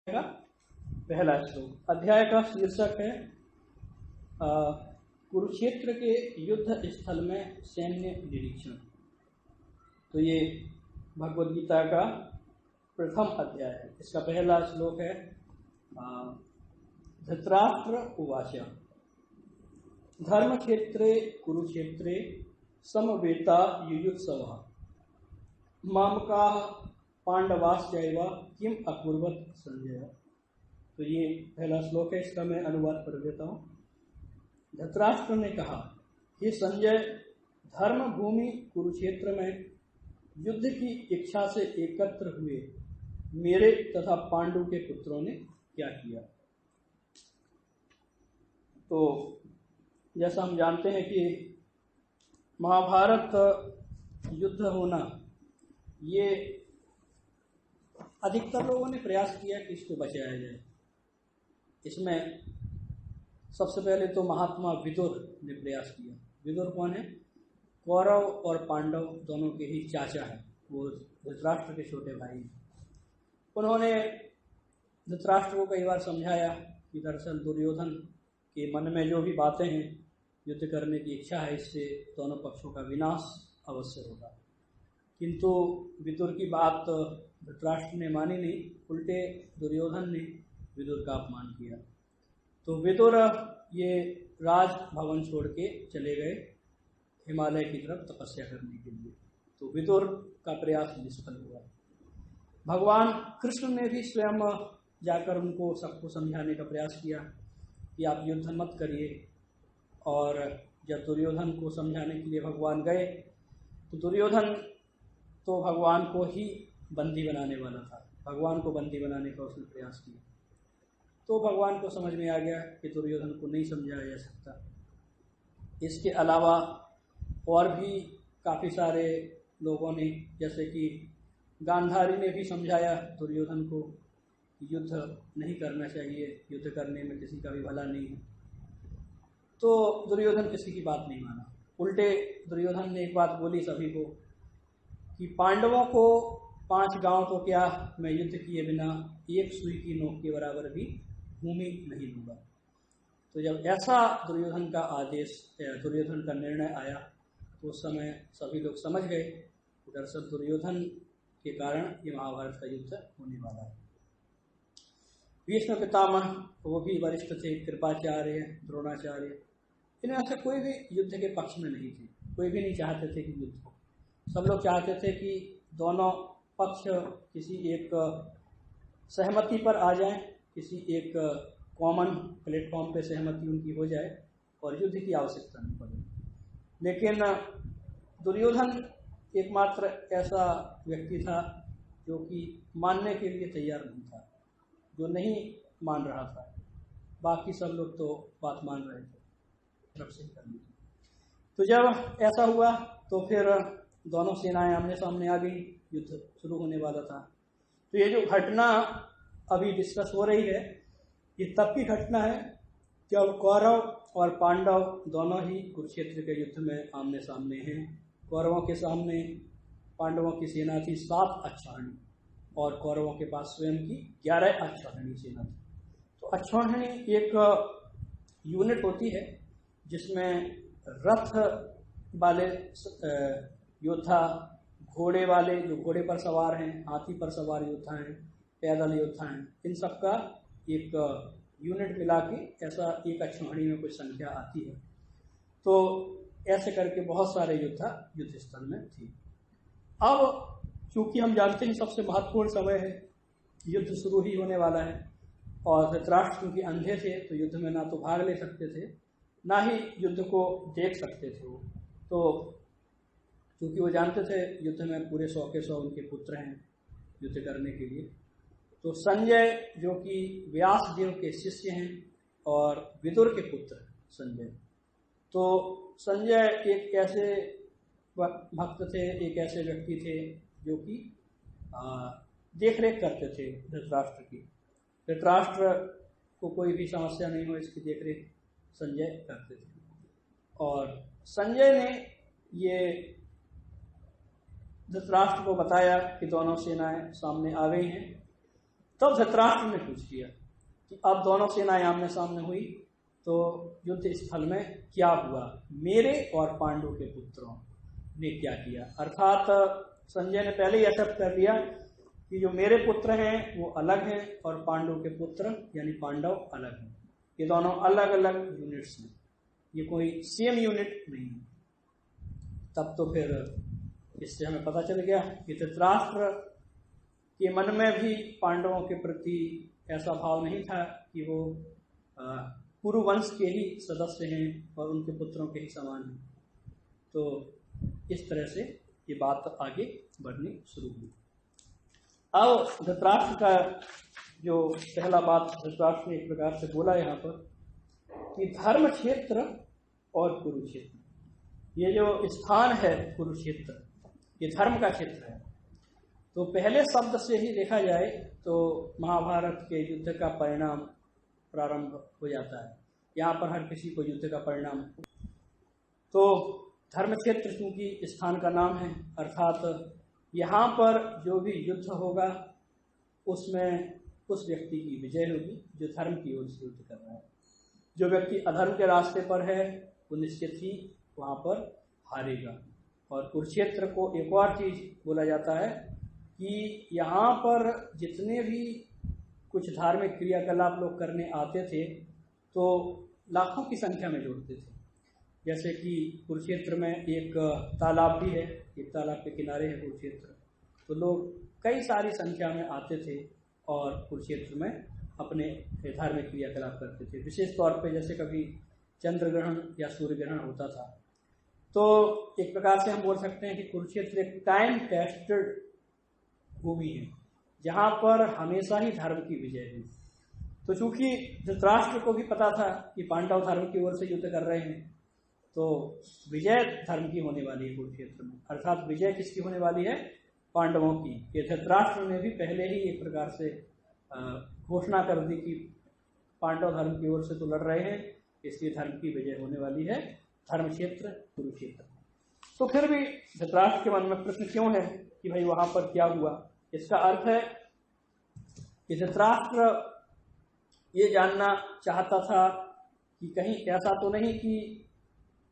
का पहला श्लोक। अध्याय का शीर्षक है कुरुक्षेत्र के युद्ध स्थल में सैन्य निरीक्षण। तो ये भगवद गीता का प्रथम अध्याय है। इसका पहला श्लोक है धृतराष्ट्र उवाच धर्म क्षेत्रे कुरुक्षेत्रे समवेता युयुत्सवः मामकाः पांडवाश्चैव किम अकुर्वत संजय। तो ये पहला श्लोक है, इसका मैं अनुवाद कर देता हूँ। धृतराष्ट्र ने कहा, हे संजय, धर्म भूमि कुरुक्षेत्र में युद्ध की इच्छा से एकत्र हुए मेरे तथा पांडु के पुत्रों ने क्या किया। तो जैसा हम जानते हैं कि महाभारत युद्ध होना, ये अधिकतर लोगों ने प्रयास किया कि इसको बचाया जाए। इसमें सबसे पहले तो महात्मा विदुर ने प्रयास किया। विदुर कौन है? कौरव और पांडव दोनों के ही चाचा हैं, वो धृतराष्ट्र के छोटे भाई। उन्होंने धृतराष्ट्र को कई बार समझाया कि दरअसल दुर्योधन के मन में जो भी बातें हैं, युद्ध करने की इच्छा है, इससे दोनों पक्षों का विनाश अवश्य होगा। किंतु विदुर की बात धृतराष्ट्र ने मानी नहीं, उल्टे दुर्योधन ने विदुर का अपमान किया। तो विदुर ये राजभवन छोड़ के चले गए हिमालय की तरफ तपस्या करने के लिए। तो विदुर का प्रयास निष्फल हुआ। भगवान कृष्ण ने भी स्वयं जाकर उनको सबको समझाने का प्रयास किया कि आप युद्ध मत करिए। और जब दुर्योधन को समझाने के लिए भगवान गए तो दुर्योधन तो भगवान को ही बंदी बनाने वाला था। भगवान को बंदी बनाने का उसने प्रयास किया। तो भगवान को समझ में आ गया कि दुर्योधन को नहीं समझाया जा सकता। इसके अलावा और भी काफ़ी सारे लोगों ने, जैसे कि गांधारी ने भी समझाया दुर्योधन को कि युद्ध नहीं करना चाहिए, युद्ध करने में किसी का भी भला नहीं है। तो दुर्योधन किसी की बात नहीं माना। उल्टे दुर्योधन ने एक बात बोली सभी को कि पांडवों को 5 गांव तो क्या, मैं युद्ध किए बिना एक सुई की नोक के बराबर भी भूमि नहीं दूंगा। तो जब ऐसा दुर्योधन का आदेश, दुर्योधन का निर्णय आया, तो उस समय सभी लोग समझ गए कि दरअसल दुर्योधन के कारण ये महाभारत का युद्ध होने वाला है। भीष्म पितामह, वो भी वरिष्ठ थे, कृपाचार्य, द्रोणाचार्य, इनमें से कोई भी युद्ध के पक्ष में नहीं थे। कोई भी नहीं चाहते थे कि युद्ध हो। सब लोग चाहते थे कि दोनों पक्ष किसी एक सहमति पर आ जाएं, किसी एक कॉमन प्लेटफॉर्म पे सहमति उनकी हो जाए और युद्ध की आवश्यकता नहीं पड़े। लेकिन दुर्योधन एकमात्र ऐसा व्यक्ति था जो कि मानने के लिए तैयार नहीं था, जो नहीं मान रहा था। बाकी सब लोग तो बात मान रहे थे तरफ से करने की। तो जब ऐसा हुआ तो फिर दोनों सेनाएं आमने सामने आ गई, युद्ध शुरू होने वाला था। तो ये जो घटना अभी डिस्कस हो रही है, ये तब की घटना है जब कौरव और पांडव दोनों ही कुरुक्षेत्र के युद्ध में आमने सामने हैं। कौरवों के सामने पांडवों की सेना थी 7 अक्षौहिणी और कौरवों के पास स्वयं की 11 अक्षौहिणी सेना थी। तो अक्षौहिणी एक यूनिट होती है जिसमें रथ वाले योद्धा, घोड़े वाले जो घोड़े पर सवार हैं, हाथी पर सवार योद्धा हैं, पैदल योद्धा हैं, इन सब का एक यूनिट मिला के ऐसा एक अक्षौहिणी में कुछ संख्या आती है। तो ऐसे करके बहुत सारे योद्धा युद्ध स्थल में थे। अब चूंकि हम जानते हैं सबसे महत्वपूर्ण समय है, युद्ध शुरू ही होने वाला है, और धृतराष्ट्र क्योंकि अंधे थे तो युद्ध में ना तो भाग ले सकते थे, ना ही युद्ध को देख सकते थे वो। तो क्योंकि वो जानते थे युद्ध में पूरे 100 के 100 उनके पुत्र हैं युद्ध करने के लिए। तो संजय जो कि व्यास देव के शिष्य हैं और विदुर के पुत्र संजय, तो संजय एक ऐसे भक्त थे, एक ऐसे व्यक्ति थे जो कि देख रेख करते थे धृतराष्ट्र की। धृतराष्ट्र को कोई भी समस्या नहीं हो, इसकी देख रेख संजय करते थे। और संजय ने ये धृतराष्ट्र को बताया कि दोनों सेनाएं सामने आ गई हैं तब धृतराष्ट्र ने पूछ लिया कि अब दोनों सेनाएं आमने सामने हुई तो युद्ध स्थल में क्या हुआ, मेरे और पांडु के पुत्रों ने क्या किया। अर्थात संजय ने पहले ही एक्सेप्ट कर लिया कि जो मेरे पुत्र हैं वो अलग हैं और पांडु के पुत्र यानी पांडव अलग हैं। ये दोनों अलग अलग यूनिट्स हैं, ये कोई सेम यूनिट नहीं है। तब तो फिर इससे हमें पता चल गया कि धृतराष्ट्र के मन में भी पांडवों के प्रति ऐसा भाव नहीं था कि वो कुरुवंश के ही सदस्य हैं और उनके पुत्रों के ही समान हैं। तो इस तरह से ये बात आगे बढ़नी शुरू हुई। अब धृतराष्ट्र का जो पहला बात धृतराष्ट्र ने एक प्रकार से बोला यहाँ पर कि धर्म क्षेत्र और कुरुक्षेत्र, ये जो स्थान है कुरुक्षेत्र, ये धर्म का क्षेत्र है। तो पहले शब्द से ही देखा जाए तो महाभारत के युद्ध का परिणाम प्रारंभ हो जाता है। यहाँ पर हर किसी को युद्ध का परिणाम, तो धर्म क्षेत्र चूंकि स्थान का नाम है, अर्थात यहाँ पर जो भी युद्ध होगा उसमें उस व्यक्ति की विजय होगी जो धर्म की ओर से युद्ध कर रहा है। जो व्यक्ति अधर्म के रास्ते पर है वो निश्चित ही वहाँ पर हारेगा। और कुरुक्षेत्र को एक और चीज बोला जाता है कि यहाँ पर जितने भी कुछ धार्मिक क्रियाकलाप लोग करने आते थे तो लाखों की संख्या में जुड़ते थे। जैसे कि कुरुक्षेत्र में एक तालाब भी है, एक तालाब के किनारे है कुरुक्षेत्र, तो लोग कई सारी संख्या में आते थे और कुरुक्षेत्र में अपने धार्मिक क्रियाकलाप करते थे। विशेष तौर पे जैसे कभी चंद्र ग्रहण या सूर्य ग्रहण होता था तो एक प्रकार से हम बोल सकते हैं कि कुरुक्षेत्र एक टाइम टेस्टेड भूमि है जहाँ पर हमेशा ही धर्म की विजय हुई। तो चूंकि धृतराष्ट्र को भी पता था कि पांडव धर्म की ओर से युद्ध कर रहे हैं तो विजय धर्म की होने वाली है कुरुक्षेत्र में, अर्थात विजय किसकी होने वाली है, पांडवों की। ये धृतराष्ट्र ने भी पहले ही एक प्रकार से घोषणा कर दी कि पांडव धर्म की ओर से तो लड़ रहे हैं, इसलिए धर्म की विजय होने वाली है, धर्म क्षेत्र कुरुक्षेत्र। तो फिर भी धृतराष्ट्र के मन में प्रश्न क्यों है कि भाई वहां पर क्या हुआ। इसका अर्थ है कि धृतराष्ट्र ये जानना चाहता था कि कहीं ऐसा तो नहीं कि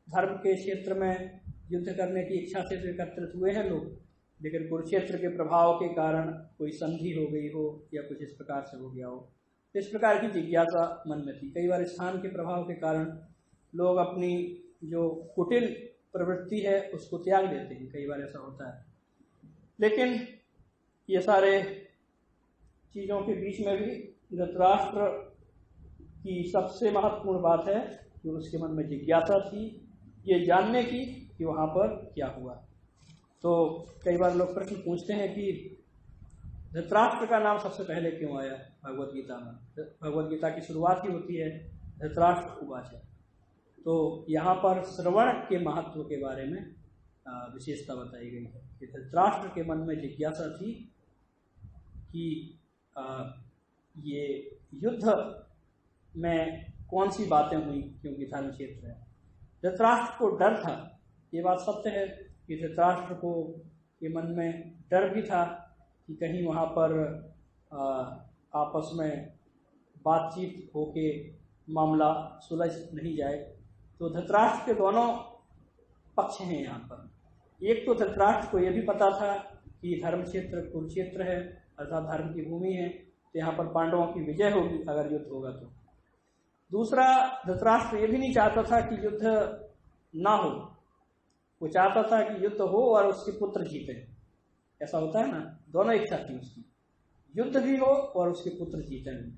धर्म के क्षेत्र में युद्ध करने की इच्छा से एकत्रित हुए हैं लोग, लेकिन कुरुक्षेत्र के प्रभाव के कारण कोई संधि हो गई हो या कुछ इस प्रकार से हो गया हो। इस प्रकार की जिज्ञासा मन में थी। कई बार स्थान के प्रभाव के कारण लोग अपनी जो कुटिल प्रवृत्ति है उसको त्याग देते हैं, कई बार ऐसा होता है। लेकिन ये सारे चीजों के बीच में भी धृतराष्ट्र की सबसे महत्वपूर्ण बात है जो उसके मन में जिज्ञासा थी ये जानने की कि वहां पर क्या हुआ। तो कई बार लोग प्रश्न पूछते हैं कि धृतराष्ट्र का नाम सबसे पहले क्यों आया भगवत गीता में। भगवत गीता की शुरुआत ही होती है धृतराष्ट्र उवाच। तो यहाँ पर श्रवण के महत्व के बारे में विशेषता बताई गई है कि धृतराष्ट्र के मन में जिज्ञासा थी कि ये युद्ध में कौन सी बातें हुई, क्योंकि धर्म क्षेत्र है। धृतराष्ट्र को डर था, ये बात सत्य है कि धृतराष्ट्र को के मन में डर भी था कि कहीं वहाँ पर आपस में बातचीत होके मामला सुलझ नहीं जाए। तो धृतराष्ट्र के दोनों पक्ष हैं यहाँ पर। एक तो धृतराष्ट्र को यह भी पता था कि धर्म क्षेत्र कुरुक्षेत्र है, अर्थात धर्म की भूमि है, तो यहाँ पर पांडवों की विजय होगी अगर युद्ध होगा तो। दूसरा, धृतराष्ट्र ये भी नहीं चाहता था कि युद्ध ना हो, वो चाहता था कि युद्ध हो और उसके पुत्र जीते। ऐसा होता है ना, दोनों इच्छा थी उसकी, युद्ध भी हो और उसके पुत्र जीते भी।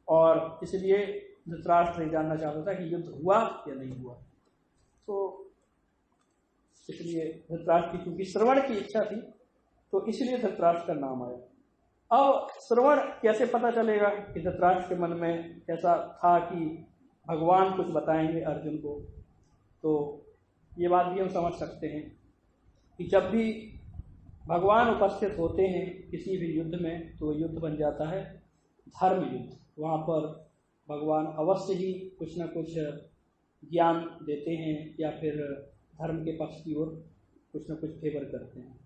और इसलिए धृतराष्ट्र ये जानना चाहता था कि युद्ध हुआ या नहीं हुआ। तो इसलिए धृतराष्ट्र की क्योंकि श्रवण की इच्छा थी तो इसलिए धृतराष्ट्र का नाम आया। अब श्रवण कैसे पता चलेगा कि धृतराष्ट्र के मन में ऐसा था कि भगवान कुछ बताएंगे अर्जुन को। तो ये बात भी हम समझ सकते हैं कि जब भी भगवान उपस्थित होते हैं किसी भी युद्ध में तो युद्ध बन जाता है धर्म युद्ध। वहाँ पर भगवान अवश्य ही कुछ न कुछ ज्ञान देते हैं या फिर धर्म के पक्ष की ओर कुछ न कुछ फेवर करते हैं।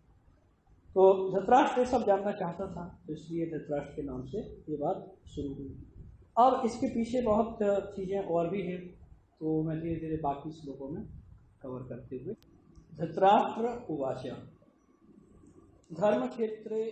तो धृतराष्ट्र ये सब जानना चाहता था, तो इसलिए धृतराष्ट्र के नाम से ये बात शुरू हुई। अब इसके पीछे बहुत चीज़ें और भी हैं, तो मैं धीरे धीरे बाकी श्लोकों में कवर करते हुए। धृतराष्ट्र उवाच धर्म क्षेत्रे